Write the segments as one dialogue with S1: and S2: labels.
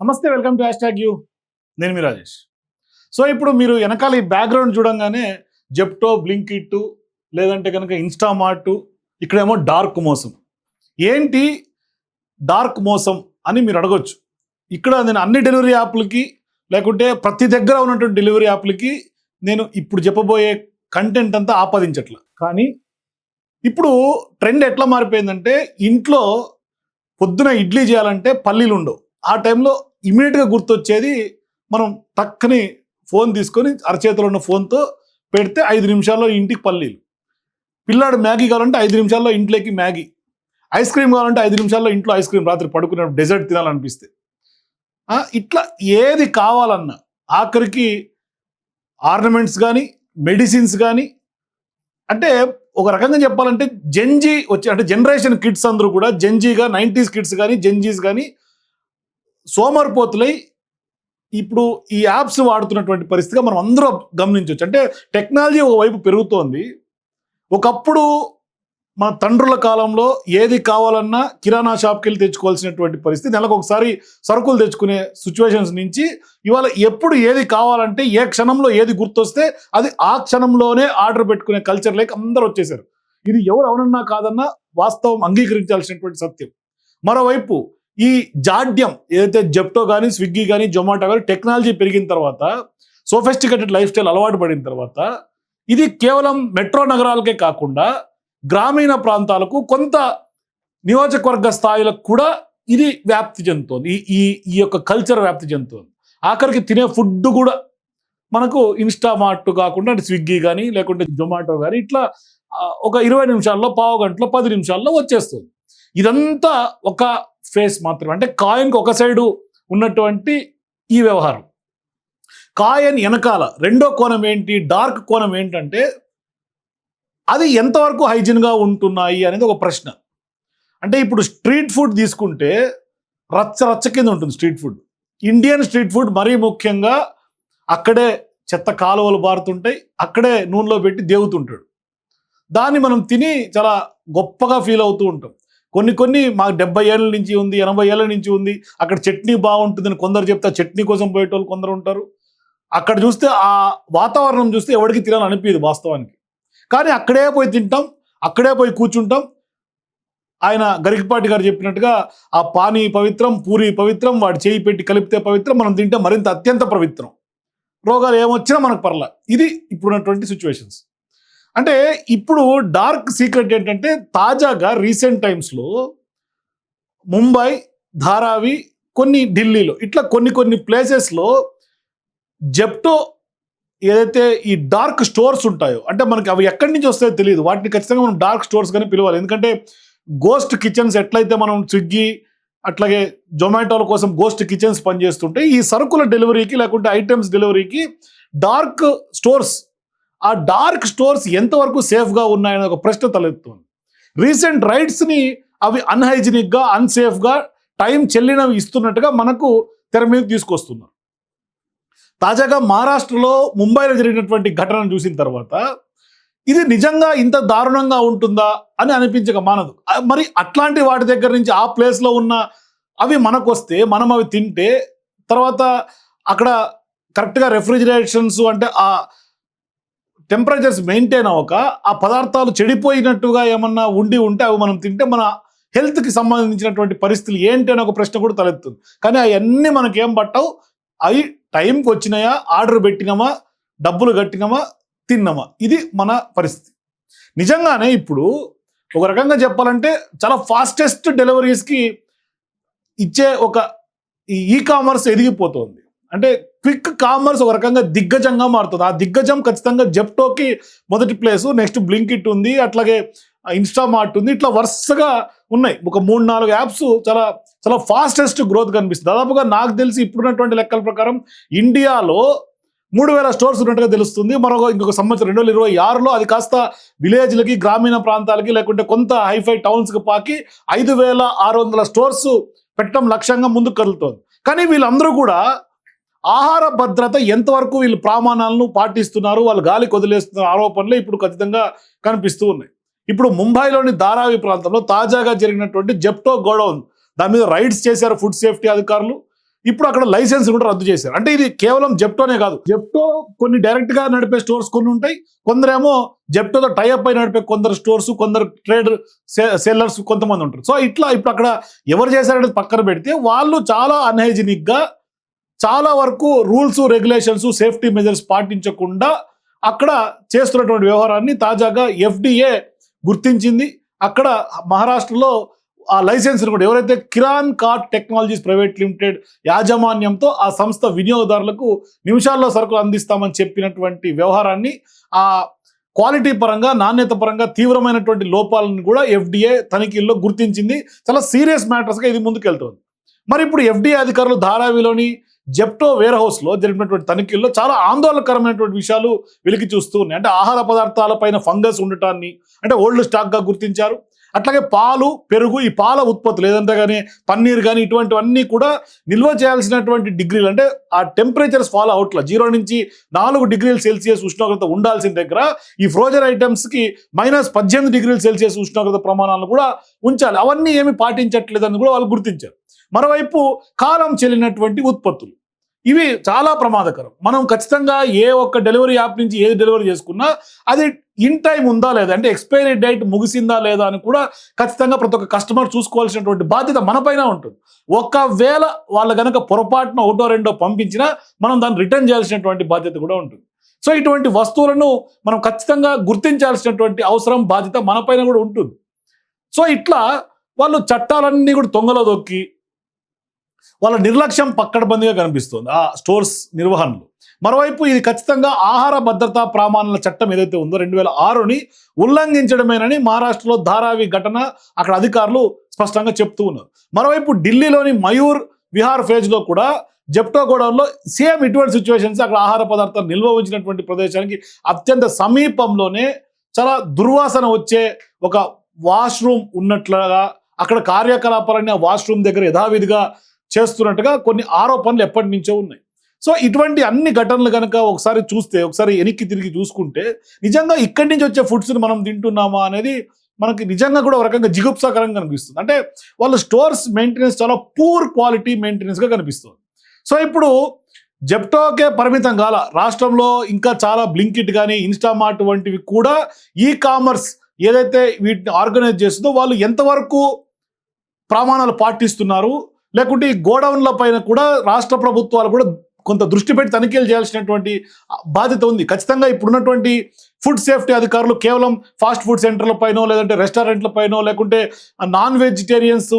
S1: నమస్తే, welcome to hash tag you. నేను మీ Rajesh. So ఇప్పుడు మీరు వెనకాల ఈ బ్యాక్గ్రౌండ్ చూడంగానే జెప్టో, బ్లింకిట్, లేదంటే కనుక ఇన్స్టామార్ట్, ఇక్కడేమో డార్క్ మోసం. ఏంటి డార్క్ మోసం అని మీరు అడగొచ్చు. ఇక్కడ నేను అన్ని డెలివరీ యాప్లకి, లేకుంటే ప్రతి దగ్గర ఉన్నటువంటి డెలివరీ యాప్లకి నేను ఇప్పుడు చెప్పబోయే కంటెంట్ అంతా ఆపాదించట్ల. కానీ ఇప్పుడు ట్రెండ్ ఎట్లా మారిపోయిందంటే, ఇంట్లో పొద్దున ఇడ్లీ చేయాలంటే పల్లీలు ఉండవు. ఆ టైంలో ఇమీడియట్గా గుర్తొచ్చేది, మనం టక్కని ఫోన్ తీసుకొని అరచేతిలో ఉన్న ఫోన్తో పెడితే 5 నిమిషాల్లో ఇంటికి పల్లీలు. పిల్లాడు మ్యాగీ కావాలంటే 5 నిమిషాల్లో ఇంట్లోకి మ్యాగీ. ఐస్ క్రీమ్ కావాలంటే 5 నిమిషాల్లో ఇంట్లో ఐస్ క్రీమ్, రాత్రి పడుకునేప్పుడు డెజర్ట్ తినాలనిపిస్తే. ఇట్లా ఏది కావాలన్నా, ఆఖరికి ఆర్నమెంట్స్ కానీ, మెడిసిన్స్ కానీ, అంటే ఒక రకంగా చెప్పాలంటే జెన్జీ వచ్చి, అంటే జనరేషన్ కిడ్స్ అందరూ కూడా జెన్జీగా, 90s కిడ్స్ కానీ, జెన్జీస్ కానీ సోమరిపోతులై ఇప్పుడు ఈ యాప్స్ వాడుతున్నటువంటి పరిస్థితిగా మనం అందరూ గమనించవచ్చు. అంటే టెక్నాలజీ ఒకవైపు పెరుగుతోంది. ఒకప్పుడు మన తండ్రుల కాలంలో ఏది కావాలన్నా కిరాణా షాప్కి వెళ్ళి తెచ్చుకోవాల్సినటువంటి పరిస్థితి, నెలకు ఒకసారి సరుకులు తెచ్చుకునే సిచ్యువేషన్స్ నుంచి ఇవాళ ఎప్పుడు ఏది కావాలంటే ఏ క్షణంలో ఏది గుర్తొస్తే అది ఆ క్షణంలోనే ఆర్డర్ పెట్టుకునే కల్చర్ లేక అందరూ వచ్చేసారు. ఇది ఎవరు అవునన్నా కాదన్నా వాస్తవం, అంగీకరించాల్సినటువంటి సత్యం. మరోవైపు ఈ జాడ్యం ఏదైతే జెప్టో కానీ, స్విగ్గీ కానీ, జొమాటో కానీ టెక్నాలజీ పెరిగిన తర్వాత, సోఫిస్టికేటెడ్ లైఫ్ స్టైల్ అలవాటు పడిన తర్వాత, ఇది కేవలం మెట్రో నగరాలకే కాకుండా గ్రామీణ ప్రాంతాలకు, కొంత నియోజకవర్గ స్థాయిలకు కూడా ఇది వ్యాప్తి చెందుతోంది. ఈ యొక్క కల్చర్ వ్యాప్తి చెందుతోంది. ఆఖరికి తినే ఫుడ్ కూడా మనకు ఇన్స్టామార్ట్ కాకుండా, అంటే స్విగ్గీ కానీ లేకుంటే జొమాటో కానీ ఇట్లా ఒక 20 నిమిషాల్లో, పావు గంటలో, 10 నిమిషాల్లో వచ్చేస్తుంది. ఇదంతా ఒక ఫేస్ మాత్రమే. అంటే కాయిన్కి ఒక సైడు ఉన్నటువంటి ఈ వ్యవహారం. కాయిన్ వెనకాల రెండో కోణం ఏంటి, డార్క్ కోణం ఏంటంటే, అది ఎంతవరకు హైజీన్గా ఉంటున్నాయి అనేది ఒక ప్రశ్న. అంటే ఇప్పుడు స్ట్రీట్ ఫుడ్ తీసుకుంటే రచ్చ రచ్చ కింద ఉంటుంది street food. Indian street food మరీ ముఖ్యంగా అక్కడే చెత్త కాలువలు బారుతుంటాయి, అక్కడే నూనెలో పెట్టి దేవుతుంటాడు. దాన్ని మనం తిని చాలా గొప్పగా ఫీల్ అవుతూ ఉంటాం. కొన్ని మాకు 70 ఏళ్ళ నుంచి ఉంది, 80 ఏళ్ళ నుంచి ఉంది, అక్కడ చట్నీ బాగుంటుందని కొందరు చెప్తే చట్నీ కోసం పోయేటోళ్ళు కొందరు ఉంటారు. అక్కడ చూస్తే ఆ వాతావరణం చూస్తే ఎవరికి తినాలనిపించదు వాస్తవానికి. కానీ అక్కడే పోయి తింటాం, అక్కడే పోయి కూర్చుంటాం. ఆయన గరికపాటి గారు చెప్పినట్టుగా ఆ పానీ పవిత్రం, పూరి పవిత్రం, వాడు చేయి పెట్టి కలిపితే పవిత్రం, మనం తింటే మరింత అత్యంత పవిత్రం. రోగాలు ఏమొచ్చినా మనకు పర్లా. ఇది ఇప్పుడున్నటువంటి సిచ్యువేషన్స్. అంటే ఇప్పుడు డార్క్ సీక్రెట్ ఏంటంటే, తాజాగా రీసెంట్ టైమ్స్లో ముంబై, ధారావి, కొన్ని ఢిల్లీలో ఇట్లా కొన్ని ప్లేసెస్లో జెప్టో ఏదైతే ఈ డార్క్ స్టోర్స్ ఉంటాయో, అంటే మనకి అవి ఎక్కడి నుంచి వస్తాయో తెలియదు, వాటిని ఖచ్చితంగా మనం డార్క్ స్టోర్స్ కానీ పిలవాలి. ఎందుకంటే గోస్ట్ కిచెన్స్ ఎట్లయితే మనం స్విగ్గీ అట్లాగే జొమాటోల కోసం గోస్ట్ కిచెన్స్ పనిచేస్తుంటే, ఈ సరుకుల డెలివరీకి లేకుంటే ఐటమ్స్ డెలివరీకి డార్క్ స్టోర్స్, ఆ డార్క్ స్టోర్స్ ఎంతవరకు సేఫ్గా ఉన్నాయనే ఒక ప్రశ్న తలెత్తుంది. రీసెంట్ రైడ్స్ని అవి అన్హైజీనిక్గా, అన్సేఫ్గా, టైం చెల్లినవి ఇస్తున్నట్టుగా మనకు తెర మీద తీసుకొస్తున్నారు. తాజాగా మహారాష్ట్రలో, ముంబైలో జరిగినటువంటి ఘటనను చూసిన తర్వాత ఇది నిజంగా ఇంత దారుణంగా ఉంటుందా అని అనిపించక మానదు. మరి అట్లాంటి వాటి దగ్గర నుంచి ఆ ప్లేస్లో ఉన్న అవి మనకు వస్తే, మనం అవి తింటే తర్వాత అక్కడ కరెక్ట్గా రెఫ్రిజిరేషన్స్, అంటే ఆ టెంపరేచర్స్ మెయింటైన్ అవ్వక ఆ పదార్థాలు చెడిపోయినట్టుగా ఏమన్నా ఉంటే అవి మనం తింటే మన హెల్త్కి సంబంధించినటువంటి పరిస్థితులు ఏంటి అని ఒక ప్రశ్న కూడా తలెత్తుంది. కానీ అవన్నీ మనకేం పట్టవు. అవి టైంకి వచ్చినాయా, ఆర్డర్ పెట్టినామా, డబ్బులు కట్టినామా, తిన్నామా, ఇది మన పరిస్థితి. నిజంగానే ఇప్పుడు ఒక రకంగా చెప్పాలంటే చాలా ఫాస్టెస్ట్ డెలివరీస్కి ఇచ్చే ఒక ఈ కామర్స్ ఎదిగిపోతుంది. అంటే క్విక్ కామర్స్ ఒక రకంగా దిగ్గజంగా మారుతుంది. ఆ దిగ్గజం ఖచ్చితంగా జెప్టోకి మొదటి ప్లేసు, నెక్స్ట్ బ్లింకిట్ ఉంది, అట్లాగే ఇన్స్టామార్ట్ ఉంది. ఇట్లా వరుసగా ఉన్నాయి. ఒక 3-4 యాప్స్ చాలా చాలా ఫాస్టెస్ట్ గ్రోత్ కనిపిస్తుంది. దాదాపుగా నాకు తెలిసి ఇప్పుడున్నటువంటి లెక్కల ప్రకారం ఇండియాలో 3000 స్టోర్స్ ఉన్నట్టుగా తెలుస్తుంది. ఇంకొక సంవత్సరం 2026లో అది కాస్త విలేజ్లకి, గ్రామీణ ప్రాంతాలకి, లేకుంటే కొంత హైఫై టౌన్స్కి పాకి 5600 స్టోర్స్ పెట్టడం లక్ష్యంగా ముందుకు కదులుతోంది. కానీ వీళ్ళందరూ కూడా ఆహార భద్రత ఎంతవరకు వీళ్ళు ప్రమాణాలను పాటిస్తున్నారు, వాళ్ళు గాలికి వదిలేస్తున్న ఆరోపణలు ఇప్పుడు ఖచ్చితంగా కనిపిస్తూ ఉన్నాయి. ఇప్పుడు ముంబైలోని ధారావి ప్రాంతంలో తాజాగా జరిగినటువంటి జెప్టో గోడౌన్, దాని మీద రైడ్స్ చేశారు ఫుడ్ సేఫ్టీ అధికారులు. ఇప్పుడు అక్కడ లైసెన్స్ కూడా రద్దు చేశారు. అంటే ఇది కేవలం జెప్టోనే కాదు, జెప్టో కొన్ని డైరెక్ట్ గా నడిపే స్టోర్స్ కొన్ని ఉంటాయి, కొందరేమో జెప్టోతో టైఅప్ అయి నడిపే కొందరు స్టోర్స్, కొందరు ట్రేడ్ సెల్లర్స్ కొంతమంది ఉంటారు. సో ఇట్లా ఇప్పుడు అక్కడ ఎవరు చేశారనేది పక్కన పెడితే వాళ్ళు చాలా అన్హైజినిక్ గా చాలా వరకు రూల్స్ రెగ్యులేషన్స్ సేఫ్టీ మెజర్స్ పాటించకుండా అక్కడ చేస్తున్నటువంటి వ్యవహారాన్ని తాజాగా FDA గుర్తించింది. అక్కడ మహారాష్ట్రలో ఆ లైసెన్స్ కూడా ఎవరైతే kirana cart technologies private limited యాజమాన్యంతో ఆ సంస్థ వినియోగదారులకు నిమిషాల్లో సరుకులు అందిస్తామని చెప్పినటువంటి వ్యవహారాన్ని ఆ క్వాలిటీ పరంగా నాణ్యత పరంగా తీవ్రమైనటువంటి లోపాలను కూడా FDA తనిఖీల్లో గుర్తించింది. చాలా సీరియస్ మ్యాటర్స్గా ఇది ముందుకెళ్తుంది. మరి ఇప్పుడు FDA అధికారులు ధారావిలోని జెప్టో వేర్ హౌస్లో జరిపినటువంటి తనిఖీల్లో చాలా ఆందోళనకరమైనటువంటి విషయాలు వెలికి చూస్తూ ఉన్నాయి. అంటే ఆహార పదార్థాలపైన ఫంగస్ ఉండటాన్ని అంటే ఓల్డ్ స్టాక్గా గుర్తించారు. అట్లాగే పాలు, పెరుగు, ఈ పాల ఉత్పత్తులు ఏదంటే కానీ పన్నీర్ కానీ ఇటువంటివన్నీ కూడా నిల్వ చేయాల్సినటువంటి డిగ్రీలు అంటే ఆ టెంపరేచర్స్ ఫాలో అవుట్ల 0 నుంచి 4 డిగ్రీల సెల్సియస్ ఉష్ణోగ్రత ఉండాల్సిన దగ్గర ఈ ఫ్రోజన్ ఐటమ్స్కి -18 డిగ్రీల సెల్సియస్ ఉష్ణోగ్రత ప్రమాణాలను కూడా ఉంచాలి. అవన్నీ ఏమి పాటించట్లేదని కూడా వాళ్ళు గుర్తించారు. మరోవైపు కాలం చెల్లినటువంటి ఉత్పత్తులు ఇవి చాలా ప్రమాదకరం. మనం ఖచ్చితంగా ఏ ఒక్క డెలివరీ యాప్ నుంచి ఏది డెలివరీ చేసుకున్నా అది ఇన్ టైం ఉందా లేదా అంటే ఎక్స్పైరీ డేట్ ముగిసిందా లేదా అని కూడా ఖచ్చితంగా ప్రతి ఒక్క కస్టమర్ చూసుకోవాల్సినటువంటి బాధ్యత మనపైన ఉంటుంది. ఒకవేళ వాళ్ళు కనుక పొరపాటున ఒకటో రెండో పంపించినా మనం దాన్ని రిటర్న్ చేయాల్సినటువంటి బాధ్యత కూడా ఉంటుంది. సో ఇటువంటి వస్తువులను మనం ఖచ్చితంగా గుర్తించాల్సినటువంటి అవసరం బాధ్యత మనపైన కూడా ఉంటుంది. సో ఇట్లా వాళ్ళు చట్టాలన్నీ కూడా తొంగలో దొక్కి వాళ్ళ నిర్లక్ష్యం పక్కడబందిగా కనిపిస్తుంది ఆ స్టోర్స్ నిర్వహణలో. మరోవైపు ఇది ఖచ్చితంగా ఆహార భద్రతా ప్రమాణాల చట్టం ఏదైతే ఉందో 2006ని ఉల్లంఘించడమేనని మహారాష్ట్రలో ధారావి ఘటన అక్కడ అధికారులు స్పష్టంగా చెప్తూ ఉన్నారు. మరోవైపు ఢిల్లీలోని మయూర్ విహార్ ఫేజ్లో కూడా జెప్టో గోడౌన్లో సేమ్ ఇటువంటి సిచ్యువేషన్స్ అక్కడ ఆహార పదార్థాలు నిల్వ ఉంచినటువంటి ప్రదేశానికి అత్యంత సమీపంలోనే చాలా దుర్వాసన వచ్చే ఒక వాష్రూమ్ ఉన్నట్లుగా అక్కడ కార్యకలాపాలన్నీ ఆ వాష్రూమ్ దగ్గర యథావిధిగా చేస్తున్నట్టుగా కొన్ని ఆరోపణలు ఎప్పటి నుంచో ఉన్నాయి. సో ఇటువంటి అన్ని ఘటనలు కనుక ఒకసారి చూస్తే ఒకసారి వెనక్కి తిరిగి చూసుకుంటే నిజంగా ఇక్కడి నుంచి వచ్చే ఫుడ్స్ని మనం తింటున్నామా అనేది మనకి నిజంగా కూడా ఒక రకంగా జిగుప్సాకరంగా కనిపిస్తుంది. అంటే వాళ్ళ స్టోర్స్ మెయింటెనెన్స్ చాలా పూర్ క్వాలిటీ మెయింటెనెన్స్గా కనిపిస్తుంది. సో ఇప్పుడు జెప్టోకే పరిమితం కాల రాష్ట్రంలో ఇంకా చాలా బ్లింకిట్ కానీ ఇన్స్టామార్ట్ వంటివి కూడా ఈ కామర్స్ ఏదైతే వీటిని ఆర్గనైజ్ చేస్తుందో వాళ్ళు ఎంతవరకు ప్రమాణాలు పాటిస్తున్నారు, లేకుంటే ఈ గోడౌన్ల పైన కూడా రాష్ట్ర ప్రభుత్వాలు కూడా కొంత దృష్టి పెట్టి తనిఖీలు చేయాల్సినటువంటి బాధ్యత ఉంది. ఖచ్చితంగా ఇప్పుడున్నటువంటి ఫుడ్ సేఫ్టీ అధికారులు కేవలం ఫాస్ట్ ఫుడ్ సెంటర్ల పైనో లేదంటే రెస్టారెంట్ల పైనో లేకుంటే నాన్ వెజిటేరియన్స్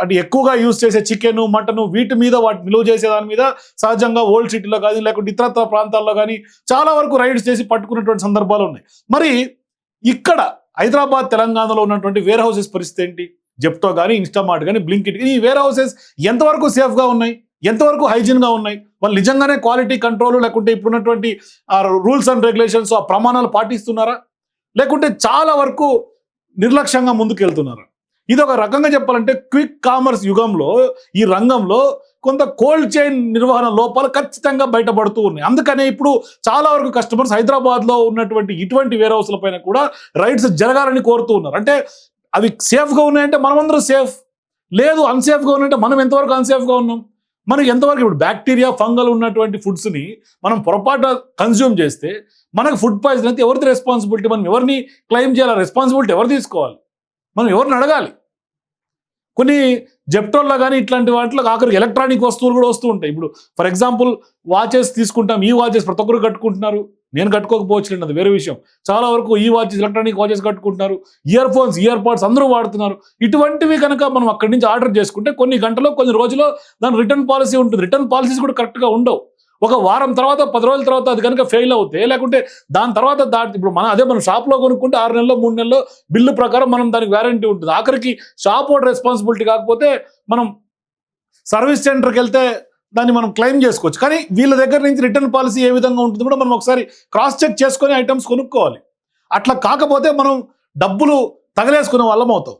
S1: అంటే ఎక్కువగా యూజ్ చేసే చికెన్, మటన్ వీటి మీద వాటి నిలువ చేసే దాని మీద సహజంగా ఓల్డ్ సిటీలో కానీ లేకుంటే ఇతరత్ర ప్రాంతాల్లో కానీ చాలా వరకు రైడ్స్ చేసి పట్టుకున్నటువంటి సందర్భాలు ఉన్నాయి. మరి ఇక్కడ హైదరాబాద్ తెలంగాణలో ఉన్నటువంటి వేర్ హౌసెస్ పరిస్థితి ఏంటి? జెప్టో కానీ ఇన్స్టామార్ట్ కానీ బ్లింకిట్ ఈ వేర్ హౌసెస్ ఎంతవరకు సేఫ్గా ఉన్నాయి, ఎంతవరకు హైజీన్గా ఉన్నాయి, వాళ్ళు నిజంగానే క్వాలిటీ కంట్రోల్ లేకుంటే ఇప్పుడున్నటువంటి రూల్స్ అండ్ రెగ్యులేషన్స్ ఆ ప్రమాణాలు పాటిస్తున్నారా, లేకుంటే చాలా వరకు నిర్లక్ష్యంగా ముందుకు వెళ్తున్నారా? ఇది ఒక రకంగా చెప్పాలంటే క్విక్ కామర్స్ యుగంలో ఈ రంగంలో కొంత కోల్డ్ చైన్ నిర్వహణ లోపాలు ఖచ్చితంగా బయటపడుతూ ఉన్నాయి. అందుకనే ఇప్పుడు చాలా వరకు కస్టమర్స్ హైదరాబాద్లో ఉన్నటువంటి ఇటువంటి వేర్ హౌస్ల పైన కూడా రైడ్స్ జరగాలని కోరుతూ ఉన్నారు. అంటే అవి సేఫ్గా ఉన్నాయంటే మనమందరం సేఫ్, లేదు అన్సేఫ్గా ఉన్నాయంటే మనం ఎంతవరకు అన్సేఫ్గా ఉన్నాం, మనకి ఎంతవరకు ఇప్పుడు బ్యాక్టీరియా ఫంగల్ ఉన్నటువంటి ఫుడ్స్ని మనం పొరపాటు కన్జ్యూమ్ చేస్తే మనకు ఫుడ్ పాయిజన్ అయితే ఎవరిది రెస్పాన్సిబిలిటీ? మనం ఎవరిని క్లెయిమ్ చేయాలి? రెస్పాన్సిబిలిటీ ఎవరు తీసుకోవాలి? మనం ఎవరిని అడగాలి? కొన్ని జెప్టోల్లో కానీ ఇట్లాంటి వాటిలో ఆఖరికి ఎలక్ట్రానిక్ వస్తువులు కూడా వస్తూ ఉంటాయి. ఇప్పుడు ఫర్ ఎగ్జాంపుల్ వాచెస్ తీసుకుంటాం, ఈ వాచెస్ ప్రతి ఒక్కరు కట్టుకుంటున్నారు, నేను కట్టుకోకపోవచ్చు, అది వేరే విషయం. చాలా వరకు ఈ వాచెస్ ఎలక్ట్రానిక్ వాచెస్ కట్టుకుంటున్నారు, ఇయర్ ఫోన్స్ ఇయర్ పాడ్స్ అందరూ వాడుతున్నారు. ఇటువంటివి కనుక మనం అక్కడి నుంచి ఆర్డర్ చేసుకుంటే కొన్ని గంటలో కొన్ని రోజుల్లో దాని రిటర్న్ పాలసీ ఉంటుంది. రిటర్న్ పాలసీస్ కూడా కరెక్ట్గా ఉండవు. ఒక వారం తర్వాత 10 రోజుల తర్వాత అది కనుక ఫెయిల్ అవుతే లేకుంటే దాని తర్వాత ఇప్పుడు మనం షాప్లో కొనుక్కుంటే 6 నెలల్లో 3 నెలల్లో బిల్లు ప్రకారం మనం దానికి వ్యారంటీ ఉంటుంది. ఆఖరికి షాప్ ఓడ్ రెస్పాన్సిబిలిటీ కాకపోతే మనం సర్వీస్ సెంటర్కి వెళ్తే దాన్ని మనం క్లెయిమ్ చేసుకోవచ్చు. కానీ వీళ్ళ దగ్గర నుంచి రిటర్న్ పాలసీ ఏ విధంగా ఉంటుంది కూడా మనం ఒకసారి క్రాస్ చెక్ చేసుకొని ఐటమ్స్ కొనుక్కోవాలి. అట్లా కాకపోతే మనం డబ్బులు తగలేసుకునే వాళ్ళం అవుతాం.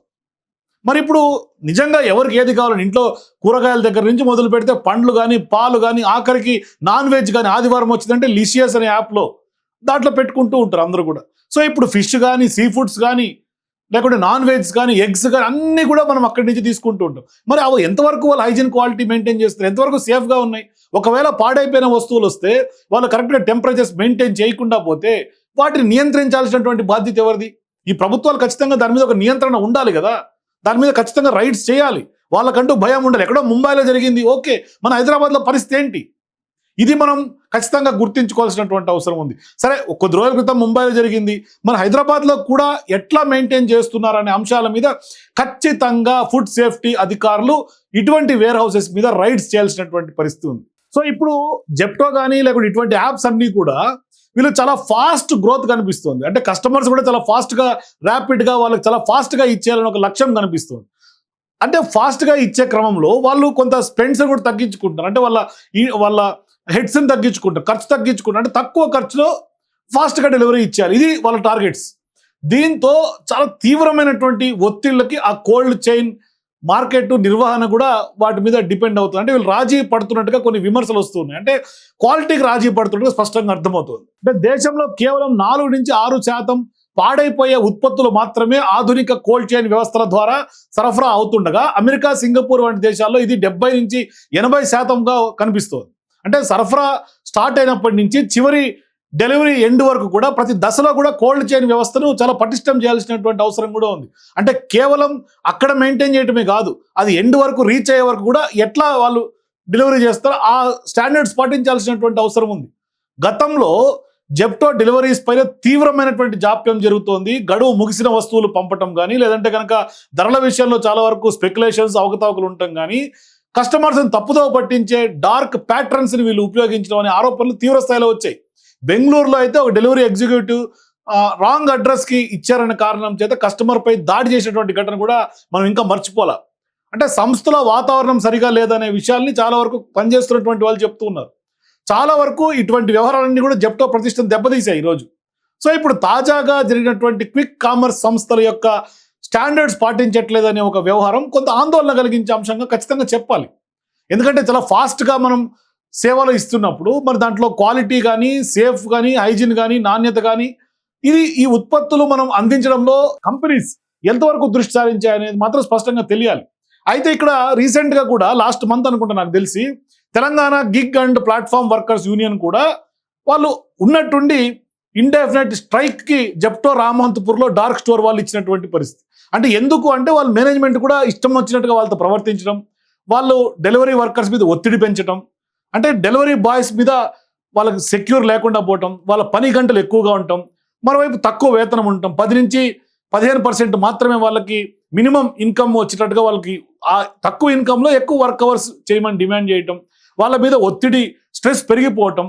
S1: మరి ఇప్పుడు నిజంగా ఎవరికి ఏది కావాలని ఇంట్లో కూరగాయల దగ్గర నుంచి మొదలు పెడితే పండ్లు కానీ పాలు కానీ ఆఖరికి నాన్ వెజ్ కానీ ఆదివారం వచ్చిందంటే లిషియస్ అనే యాప్లో దాంట్లో పెట్టుకుంటూ ఉంటారు అందరూ కూడా. సో ఇప్పుడు ఫిష్ కానీ సీ ఫుడ్స్ కానీ లేకుంటే నాన్ వెజ్ కానీ ఎగ్స్ కానీ అన్నీ కూడా మనం అక్కడి నుంచి తీసుకుంటూ ఉంటాం. మరి అవి ఎంతవరకు వాళ్ళు హైజీన్ క్వాలిటీ మెయింటైన్ చేస్తారు, ఎంతవరకు సేఫ్గా ఉన్నాయి? ఒకవేళ పాడైపోయిన వస్తువులు వస్తే వాళ్ళు కరెక్ట్గా టెంపరేచర్స్ మెయింటైన్ చేయకుండా పోతే వాటిని నియంత్రించాల్సినటువంటి బాధ్యత ఎవరిది? ఈ ప్రభుత్వాలు ఖచ్చితంగా దాని మీద ఒక నియంత్రణ ఉండాలి కదా, దాని మీద ఖచ్చితంగా రైడ్స్ చేయాలి, వాళ్ళకంటూ భయం ఉండాలి. ఎక్కడో ముంబైలో జరిగింది, ఓకే, మన హైదరాబాద్లో పరిస్థితి ఏంటి? ఇది మనం ఖచ్చితంగా గుర్తించుకోవాల్సినటువంటి అవసరం ఉంది. సరే, కొద్ది రోజుల క్రితం ముంబైలో జరిగింది, మన హైదరాబాద్లో కూడా ఎట్లా మెయింటైన్ చేస్తున్నారనే అంశాల మీద ఖచ్చితంగా ఫుడ్ సేఫ్టీ అధికారులు ఇటువంటి వేర్ హౌసెస్ మీద రైడ్స్ చేయాల్సినటువంటి పరిస్థితి ఉంది. సో ఇప్పుడు జెప్టో కానీ లేకుంటే ఇటువంటి యాప్స్ అన్నీ కూడా వీళ్ళు చాలా ఫాస్ట్ గ్రోత్ కనిపిస్తుంది. అంటే కస్టమర్స్ కూడా చాలా ఫాస్ట్గా, ర్యాపిడ్గా వాళ్ళకి చాలా ఫాస్ట్గా ఇచ్చేయాలని ఒక లక్ష్యం కనిపిస్తుంది. అంటే ఫాస్ట్గా ఇచ్చే క్రమంలో వాళ్ళు కొంత స్పెండ్స్ కూడా తగ్గించుకుంటారు. అంటే వాళ్ళ హెడ్స్ని తగ్గించుకుంటారు, ఖర్చు తగ్గించుకుంటారు. అంటే తక్కువ ఖర్చులో ఫాస్ట్గా డెలివరీ ఇచ్చేయాలి, ఇది వాళ్ళ టార్గెట్స్. దీంతో చాలా తీవ్రమైనటువంటి ఒత్తిళ్ళకి ఆ కోల్డ్ చైన్ మార్కెట్ నిర్వహణ కూడా వాటి మీద డిపెండ్ అవుతుంది. అంటే వీళ్ళు రాజీ పడుతున్నట్టుగా కొన్ని విమర్శలు వస్తున్నాయి. అంటే క్వాలిటీకి రాజీ పడుతున్నట్టుగా స్పష్టంగా అర్థమవుతుంది. అంటే దేశంలో కేవలం 4 నుంచి 6% పాడైపోయే ఉత్పత్తులు మాత్రమే ఆధునిక కోల్డ్ చైన్ వ్యవస్థల ద్వారా సరఫరా అవుతుండగా అమెరికా, సింగపూర్ వంటి దేశాల్లో ఇది 70 నుంచి 80%గా కనిపిస్తుంది. అంటే సరఫరా స్టార్ట్ అయినప్పటి నుంచి చివరి డెలివరీ ఎండ్ వరకు కూడా ప్రతి దశలో కూడా కోల్డ్ చైన్ వ్యవస్థను చాలా పటిష్టం చేయాల్సినటువంటి అవసరం కూడా ఉంది. అంటే కేవలం అక్కడ మెయింటైన్ చేయడమే కాదు, అది ఎండ్ వరకు రీచ్ అయ్యే వరకు కూడా ఎట్లా వాళ్ళు డెలివరీ చేస్తారో ఆ స్టాండర్డ్స్ పాటించాల్సినటువంటి అవసరం ఉంది. గతంలో జెప్టో డెలివరీస్ పైన తీవ్రమైనటువంటి జాప్యం జరుగుతోంది. గడువు ముగిసిన వస్తువులు పంపటం కానీ, లేదంటే కనుక ధరల విషయంలో చాలా వరకు స్పెక్యులేషన్స్, అవకతవకలు ఉండటం కానీ, కస్టమర్స్ని తప్పుదోవ పట్టించే డార్క్ ప్యాటర్న్స్ని వీళ్ళు ఉపయోగించడం అనే ఆరోపణలు తీవ్ర స్థాయిలో వచ్చాయి. బెంగళూరులో అయితే ఒక డెలివరీ ఎగ్జిక్యూటివ్ రాంగ్ అడ్రస్కి ఇచ్చారనే కారణం చేత కస్టమర్పై దాడి చేసినటువంటి ఘటన కూడా మనం ఇంకా మర్చిపోలే. అంటే సంస్థల వాతావరణం సరిగా లేదనే విషయాల్ని చాలా వరకు పనిచేస్తున్నటువంటి వాళ్ళు చెప్తూ ఉన్నారు. చాలా వరకు ఇటువంటి వ్యవహారాలన్నీ కూడా జెప్టో ప్రతిష్టను దెబ్బతీశాయి ఈరోజు. సో ఇప్పుడు తాజాగా జరిగినటువంటి క్విక్ కామర్స్ సంస్థల యొక్క స్టాండర్డ్స్ పాటించట్లేదనే ఒక వ్యవహారం కొంత ఆందోళన కలిగించే అంశంగా ఖచ్చితంగా చెప్పాలి. ఎందుకంటే చాలా ఫాస్ట్గా మనం సేవలు ఇస్తున్నప్పుడు మరి దాంట్లో క్వాలిటీ కానీ, సేఫ్ కానీ, హైజీన్ కానీ, నాణ్యత కానీ, ఈ ఉత్పత్తులు మనం అందించడంలో కంపెనీస్ ఎంతవరకు దృష్టి సారించాయనేది మాత్రం స్పష్టంగా తెలియాలి. అయితే ఇక్కడ రీసెంట్గా కూడా లాస్ట్ మంత్ అనుకుంటా నాకు తెలిసి Telangana gig and platform workers union కూడా వాళ్ళు ఉన్నట్టుండి ఇండెఫినెట్ స్ట్రైక్కి జెప్టో రామహంతపూర్లో డార్క్ స్టోర్ వాళ్ళు ఇచ్చినటువంటి పరిస్థితి. అంటే ఎందుకు అంటే వాళ్ళ మేనేజ్మెంట్ కూడా ఇష్టం వచ్చినట్టుగా వాళ్ళతో ప్రవర్తించడం, వాళ్ళు డెలివరీ వర్కర్స్ మీద ఒత్తిడి పెంచడం, అంటే డెలివరీ బాయ్స్ మీద వాళ్ళకి సెక్యూర్ లేకుండా పోవటం, వాళ్ళ పని గంటలు ఎక్కువగా ఉండటం, మరోవైపు తక్కువ వేతనం ఉండటం, 10 నుంచి 15% మాత్రమే వాళ్ళకి మినిమం ఇన్కమ్ వచ్చేటట్టుగా వాళ్ళకి ఆ తక్కువ ఇన్కంలో ఎక్కువ వర్క్ అవర్స్ చేయమని డిమాండ్ చేయటం, వాళ్ళ మీద ఒత్తిడి, స్ట్రెస్ పెరిగిపోవటం,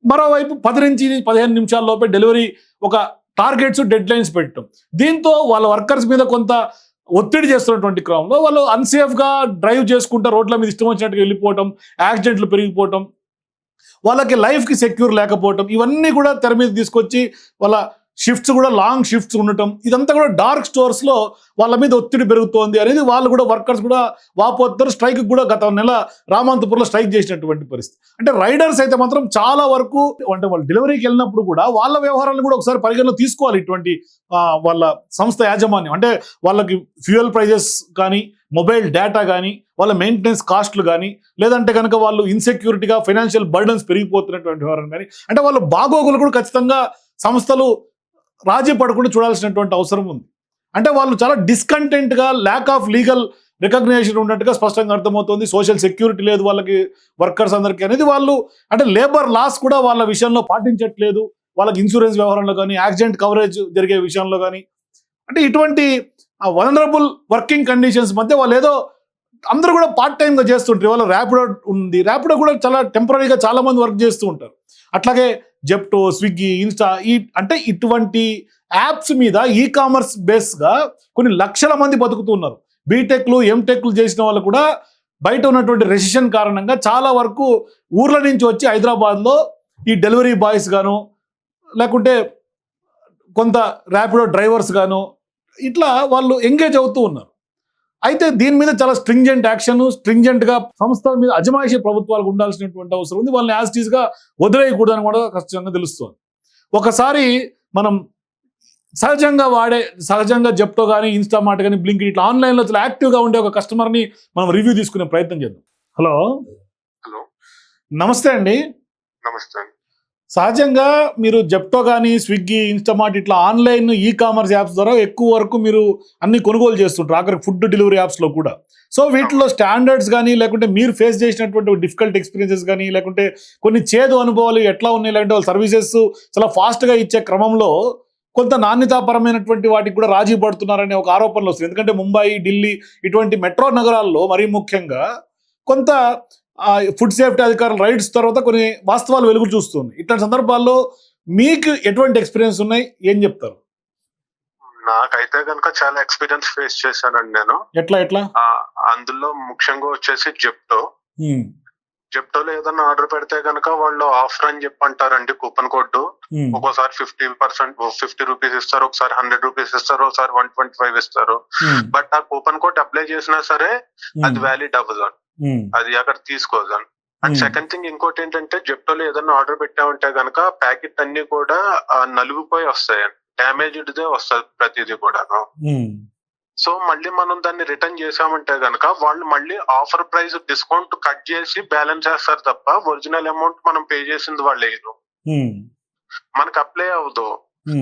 S1: మరోవైపు 10 నుంచి 15 నిమిషాల లోపే డెలివరీ ఒక టార్గెట్స్, డెడ్ లైన్స్ పెట్టడం. దీంతో వాళ్ళ వర్కర్స్ మీద కొంత ఒత్తిడి చేస్తున్నటువంటి క్రమంలో వాళ్ళు అన్సేఫ్గా డ్రైవ్ చేసుకుంటూ రోడ్ల మీద ఇష్టం వచ్చినట్టుగా వెళ్ళిపోవటం, యాక్సిడెంట్లు పెరిగిపోవటం, వాళ్ళకి లైఫ్కి సెక్యూర్ లేకపోవటం, ఇవన్నీ కూడా తెర మీద తీసుకొచ్చి వాళ్ళ షిఫ్ట్స్ కూడా లాంగ్ షిఫ్ట్స్ ఉండటం, ఇదంతా కూడా డార్క్ స్టోర్స్లో వాళ్ళ మీద ఒత్తిడి పెరుగుతోంది అనేది వాళ్ళు కూడా వర్కర్స్ కూడా వాపోతారు. స్ట్రైక్ కూడా గత నెల రామంతపూర్లో స్ట్రైక్ చేసినటువంటి పరిస్థితి. అంటే రైడర్స్ అయితే మాత్రం చాలా వరకు అంటే వాళ్ళు డెలివరీకి వెళ్ళినప్పుడు కూడా వాళ్ళ వ్యవహారాలను కూడా ఒకసారి పరిగణలో తీసుకోవాలి ఇటువంటి వాళ్ళ సంస్థ యాజమాన్యం. అంటే వాళ్ళకి ఫ్యూయల్ ప్రైజెస్ కానీ, మొబైల్ డేటా కానీ, వాళ్ళ మెయింటెనెన్స్ కాస్ట్లు కానీ, లేదంటే కనుక వాళ్ళు ఇన్సెక్యూరిటీగా ఫైనాన్షియల్ బర్డన్స్ పెరిగిపోతున్నటువంటి వ్యవహారం కానీ, అంటే వాళ్ళ బాగోగులు కూడా ఖచ్చితంగా సంస్థలు రాజీ పడకుండా చూడాల్సినటువంటి అవసరం ఉంది. అంటే వాళ్ళు చాలా డిస్కంటెంట్గా, ల్యాక్ ఆఫ్ లీగల్ రికగ్నేషన్ ఉన్నట్టుగా స్పష్టంగా అర్థమవుతుంది. సోషల్ సెక్యూరిటీ లేదు వాళ్ళకి, వర్కర్స్ అందరికీ అనేది వాళ్ళు అంటే లేబర్ లాస్ కూడా వాళ్ళ విషయంలో పాటించట్లేదు. వాళ్ళకి ఇన్సూరెన్స్ వ్యవహారంలో కానీ, యాక్సిడెంట్ కవరేజ్ జరిగే విషయంలో కానీ, అంటే ఇటువంటి వల్నరబుల్ వర్కింగ్ కండిషన్స్ మధ్య వాళ్ళు ఏదో అందరూ కూడా పార్ట్ టైంగా చేస్తుంటారు. వాళ్ళ ర్యాపిడో ఉంది, ర్యాపిడో కూడా చాలా టెంపరీగా చాలా మంది వర్క్ చేస్తూ ఉంటారు. అట్లాగే జెప్టో, స్విగ్గీ, ఇన్స్టా అంటే ఇటువంటి యాప్స్ మీద ఈ కామర్స్ బేస్గా కొన్ని లక్షల మంది బతుకుతున్నారు. బీటెక్లు, ఎంటెక్లు చేసిన వాళ్ళు కూడా బయట ఉన్నటువంటి రెసిషన్ కారణంగా చాలా వరకు ఊర్ల నుంచి వచ్చి హైదరాబాద్లో ఈ డెలివరీ బాయ్స్ గాను, లేకుంటే కొంత ర్యాపిడో డ్రైవర్స్ గాను ఇట్లా వాళ్ళు ఎంగేజ్ అవుతూ ఉన్నారు. అయితే దీని మీద చాలా స్ట్రింజెంట్ యాక్షన్, స్ట్రింజెంట్గా సంస్థల మీద అజమాయిషీ ప్రభుత్వాలకు ఉండాల్సినటువంటి అవసరం ఉంది. వాళ్ళని యాజ్ టీజ్గా వదిలేయకూడదని కూడా ఖచ్చితంగా తెలుస్తుంది. ఒకసారి మనం సహజంగా జెప్టో కానీ ఇన్స్టామార్ట్ కానీ బ్లింకిట్ ఇట్లా ఆన్లైన్లో చాలా యాక్టివ్గా ఉండే ఒక కస్టమర్ని మనం రివ్యూ తీసుకునే ప్రయత్నం చేద్దాం. హలో
S2: హలో,
S1: నమస్తే అండి.
S2: నమస్తే అండి.
S1: సహజంగా మీరు జెప్టో కానీ స్విగ్గీ ఇన్స్టామార్ట్ ఇట్లా ఆన్లైన్ ఈ కామర్స్ యాప్స్ ద్వారా ఎక్కువ వరకు మీరు అన్ని కొనుగోలు చేస్తుంటారు, అక్కడ ఫుడ్ డెలివరీ యాప్స్లో కూడా. సో వీటిలో స్టాండర్డ్స్ కానీ లేకుంటే మీరు ఫేస్ చేసినటువంటి డిఫికల్ట్ ఎక్స్పీరియన్సెస్ కానీ లేకుంటే కొన్ని చేదు అనుభవాలు ఎట్లా ఉన్నాయి, లేకుంటే వాళ్ళ సర్వీసెస్ చాలా ఫాస్ట్గా ఇచ్చే క్రమంలో కొంత నాణ్యతాపరమైనటువంటి వాటికి కూడా రాజీ పడుతున్నారనే ఒక ఆరోపణలు వస్తుంది. ఎందుకంటే ముంబై, ఢిల్లీ ఇటువంటి మెట్రో నగరాల్లో మరీ ముఖ్యంగా కొంత ఫుడ్ సేఫ్టీ అధికారులు రైడ్స్ తర్వాత కొన్ని వాస్తవాలు వెలుగు చూస్తుంది. ఇట్లాంటి సందర్భాల్లో మీకు ఎటువంటి ఎక్స్పీరియన్స్ ఉన్నాయి, ఏం చెప్తారు?
S2: నాకైతే కనుక చాలా ఎక్స్పీరియన్స్ ఫేస్ చేశానండి నేను.
S1: ఎట్లా
S2: అందులో ముఖ్యంగా వచ్చేసి జెప్టోలో ఏదన్నా ఆర్డర్ పెడితే కనుక వాళ్ళు ఆఫర్ అని చెప్పి అంటారండి, కూపన్ కోడ్. ఒక్కోసారి 50 రూపీస్ ఇస్తారు, ఒకసారి 100 రూపీస్ ఇస్తారు, ఒకసారి 125 ఇస్తారు. బట్ ఆ కూపన్ కోడ్ అప్లై చేసినా సరే అది వ్యాలిడ్ అవ్వదు, అది అక్కడ తీసుకోదు. అండ్ సెకండ్ థింగ్ ఇంకోటి ఏంటంటే, జెప్టోలో ఏదన్నా ఆర్డర్ పెట్టామంటే గనక ప్యాకెట్ అన్ని కూడా నలిగిపోయి వస్తాయి, డ్యామేజ్డ్ వస్తుంది ప్రతిదీ కూడా. సో మళ్ళీ మనం దాన్ని రిటర్న్ చేసామంటే గనక వాళ్ళు మళ్ళీ ఆఫర్ ప్రైస్ డిస్కౌంట్ కట్ చేసి బ్యాలెన్స్ చేస్తారు తప్ప ఒరిజినల్ అమౌంట్ మనం పే చేసింది వాళ్ళు వేయరు, మనకు అప్లై అవ్వదు.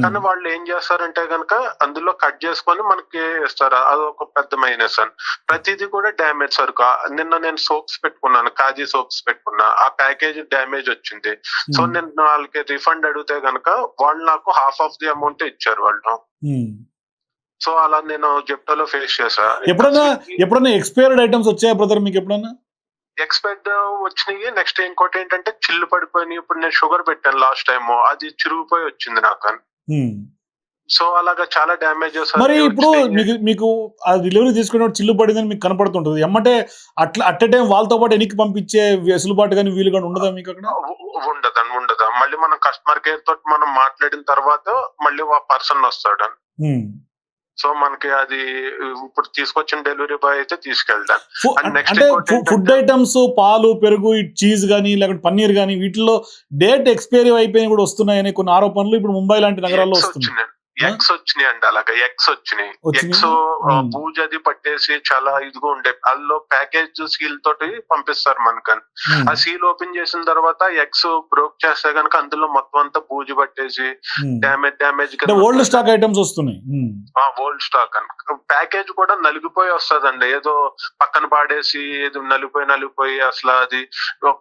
S2: కానీ వాళ్ళు ఏం చేస్తారంటే గనక అందులో కట్ చేసుకొని మనకి ఇస్తారు, అది ఒక పెద్ద మైనస్. అని ప్రతిదీ కూడా డ్యామేజ్ సరుకు. నిన్న నేను సోప్స్ పెట్టుకున్నాను, కాజీ సోప్స్ పెట్టుకున్నా, ఆ ప్యాకేజ్ డ్యామేజ్ వచ్చింది. సో నేను వాళ్ళకి రిఫండ్ అడిగితే గనక వాళ్ళు నాకు హాఫ్ ఆఫ్ ది అమౌంట్ ఇచ్చారు వాళ్ళు. సో అలా నేను జెప్టోలో ఫేస్ చేసా.
S1: ఎప్పుడన్నా ఎక్స్పైర్డ్ ఐటమ్స్ వచ్చాయా బ్రదర్ మీకు? ఎప్పుడన్నా
S2: ఎక్స్పైర్డ్ వచ్చినాయి. నెక్స్ట్ ఇంకోటి ఏంటంటే చిల్లు పడిపోయినాయి. ఇప్పుడు నేను షుగర్ పెట్టాను లాస్ట్ టైం, అది చిరిగిపోయి వచ్చింది నాకు. సో అలాగా చాలా డ్యామేజెస్.
S1: మరి ఇప్పుడు మీకు ఆ డెలివరీ తీసుకునే చిల్లు పడిందని మీకు కనపడుతుంటది, ఎమ్మటే అట్ టైం వాళ్ళతో పాటు ఎనికి పంపించే వెసులుబాటు కానీ వీలు కానీ ఉండదా మీకు అక్కడ?
S2: ఉండదా. మళ్ళీ మనం కస్టమర్ కేర్ తోటి మనం మాట్లాడిన తర్వాత మళ్ళీ ఆ పర్సన్ వస్తాడు. సో మనకి అది ఇప్పుడు తీసుకొచ్చిన డెలివరీ బాయ్ అయితే తీసుకెళ్తాను.
S1: అంటే ఫుడ్ ఐటమ్స్, పాలు, పెరుగు, చీజ్ కానీ లేకపోతే పన్నీర్ కానీ వీటిలో డేట్ ఎక్స్పైరీ అయిపోయి కూడా వస్తున్నాయని కొన్ని ఆరోపణలు ఇప్పుడు ముంబై లాంటి నగరాల్లో వస్తున్నాయి.
S2: ఎగ్స్ వచ్చినాయి అండి, అలాగా ఎగ్స్ వచ్చినాయి. ఎగ్స్ బూజ్ అది పట్టేసి చాలా ఇదిగా ఉండే, అందులో ప్యాకేజ్ సీల్ తోటి పంపిస్తారు మనకని. ఆ సీల్ ఓపెన్ చేసిన తర్వాత ఎగ్స్ బ్రోక్ చేస్తే గనక అందులో మొత్తం అంతా బూజు పట్టేసి డ్యామేజ్
S1: ఓల్డ్ స్టాక్ ఐటమ్స్ వస్తున్నాయి.
S2: ఓల్డ్ స్టాక్ అని ప్యాకేజ్ కూడా నలిగిపోయి వస్తుందండి, ఏదో పక్కన పాడేసి ఏదో నలిగిపోయి అసలు అది.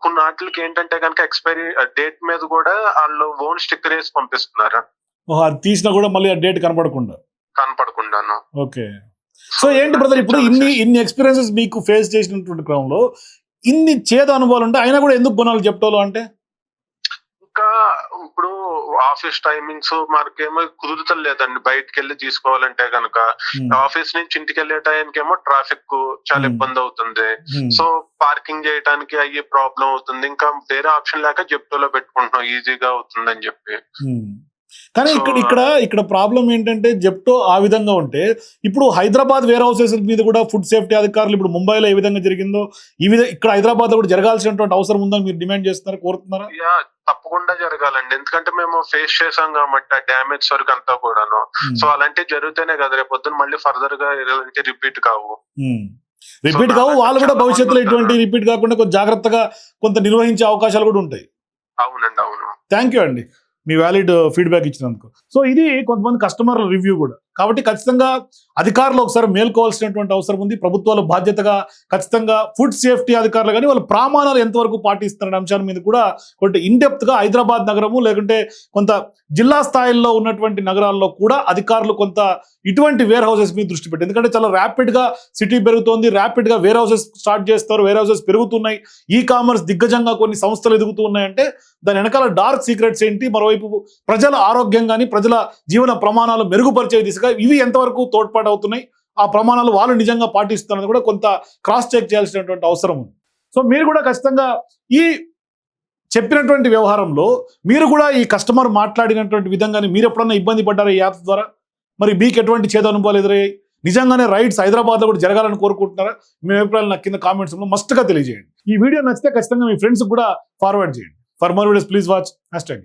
S2: కొన్ని వాటికి ఏంటంటే కనుక ఎక్స్పైరీ డేట్ మీద కూడా వాళ్ళు ఓన్ స్టిక్కర్ వేసి పంపిస్తున్నారు.
S1: అది తీసినా కూడా మళ్ళీ ఆ డేట్ కనపడకుండాను. ఓకే. సో ఏంటి బ్రదర్, ఇప్పుడు ఇన్ని ఎక్స్పీరియన్సెస్ మీకు ఫేస్ చేసినటువంటి క్రమంలో ఇన్ని చేదు అనుభవాలు ఉంటాయి, అయినా కూడా ఎందుకు కొనాలి జెప్టోలో? అంటే
S2: ఇంకా ఇప్పుడు ఆఫీస్ టైమింగ్స్ మనకేమో కుదురుతలేదండి, బయటకు వెళ్ళి తీసుకోవాలంటే కనుక. ఆఫీస్ నుంచి ఇంటికి వెళ్ళే టైంకి ఏమో ట్రాఫిక్ చాలా ఇబ్బంది అవుతుంది. సో పార్కింగ్ చేయడానికి అయ్యే ప్రాబ్లం అవుతుంది. ఇంకా వేరే ఆప్షన్ లేక జెప్టోలో పెట్టుకుంటున్నాం, ఈజీగా అవుతుంది అని చెప్పి.
S1: కానీ ఇక్కడ ప్రాబ్లం ఏంటంటే, జెప్టో ఆ విధంగా ఉంటే ఇప్పుడు హైదరాబాద్ వేర్ హౌసెస్ మీద కూడా ఫుడ్ సేఫ్టీ అధికారులు ఇప్పుడు ముంబైలో ఏ విధంగా జరిగిందో ఇక్కడ హైదరాబాద్ లో కూడా జరగాల్సినటువంటి అవసరం ఉందని మీరు డిమాండ్ చేస్తున్నారు, కోరుతున్నారా?
S2: తప్పకుండా జరగాలండి, ఎందుకంటే మేము ఫేస్ చేసాం కాబట్టి డ్యామేజ్ సరుకు అంతా కూడాను. సో అలాంటివి జరిగితేనే కదా రేపు పొద్దున మళ్ళీ ఫర్దర్ గా ఇలాంటి రిపీట్ కావు.
S1: వాళ్ళు కూడా భవిష్యత్తులో ఇటువంటి రిపీట్ కాకుండా కొంచెం జాగ్రత్తగా కొంత నిర్వహించే అవకాశాలు కూడా ఉంటాయి.
S2: అవునండి, అవును.
S1: థ్యాంక్ యూ అండి మీ వ్యాలిడ్ ఫీడ్బ్యాక్ ఇచ్చినందుకు. సో ఇది కొంతమంది కస్టమర్ల రివ్యూ కూడా, కాబట్టి ఖచ్చితంగా అధికారులు ఒకసారి మేల్కోవాల్సినటువంటి అవసరం ఉంది. ప్రభుత్వాలు బాధ్యతగా ఖచ్చితంగా ఫుడ్ సేఫ్టీ అధికారులు కానీ వాళ్ళ ప్రమాణాలు ఎంతవరకు పాటిస్తున్న అంశాల మీద కూడా కొంత ఇన్డెప్త్గా హైదరాబాద్ నగరము లేకుంటే కొంత జిల్లా స్థాయిలో ఉన్నటువంటి నగరాల్లో కూడా అధికారులు కొంత ఇటువంటి వేర్ హౌసెస్ మీద దృష్టి పెట్టి, ఎందుకంటే చాలా ర్యాపిడ్గా సిటీ పెరుగుతోంది, ర్యాపిడ్గా వేర్ హౌసెస్ స్టార్ట్ చేస్తారు, వేర్ హౌసెస్ పెరుగుతున్నాయి, ఈ కామర్స్ దిగ్గజంగా కొన్ని సంస్థలు ఎదుగుతూ ఉన్నాయంటే దాని వెనకాల డార్క్ సీక్రెట్స్ ఏంటి, మరోవైపు ప్రజల ఆరోగ్యం కానీ ప్రజల జీవన ప్రమాణాలు మెరుగుపరిచే దిశగా ఇవి ఎంతవరకు తోడ్పాటు అవుతున్నాయి, ఆ ప్రమాణాలు వాళ్ళు నిజంగా పాటిస్తున్నది కూడా కొంత క్రాస్ చెక్ చేయాల్సినటువంటి అవసరం ఉంది. సో మీరు కూడా ఖచ్చితంగా ఈ చెప్పినటువంటి వ్యవహారంలో మీరు కూడా ఈ కస్టమర్ మాట్లాడినటువంటి విధంగానే మీరు ఎప్పుడన్నా ఇబ్బంది పడ్డారా ఈ యాప్స్ ద్వారా? మరి మీకు ఎటువంటి చేదు అనుభవాలు ఎదురయ్యాయి? నిజంగానే రైడ్స్ హైదరాబాద్లో కూడా జరగాలని కోరుకుంటున్నారా? మీ అభిప్రాయాలు నాకు కింద కామెంట్స్లో మస్ట్గా తెలియజేయండి. ఈ వీడియో నచ్చితే ఖచ్చితంగా మీ ఫ్రెండ్స్ కూడా ఫార్వర్డ్ చేయండి. For more videos please watch #.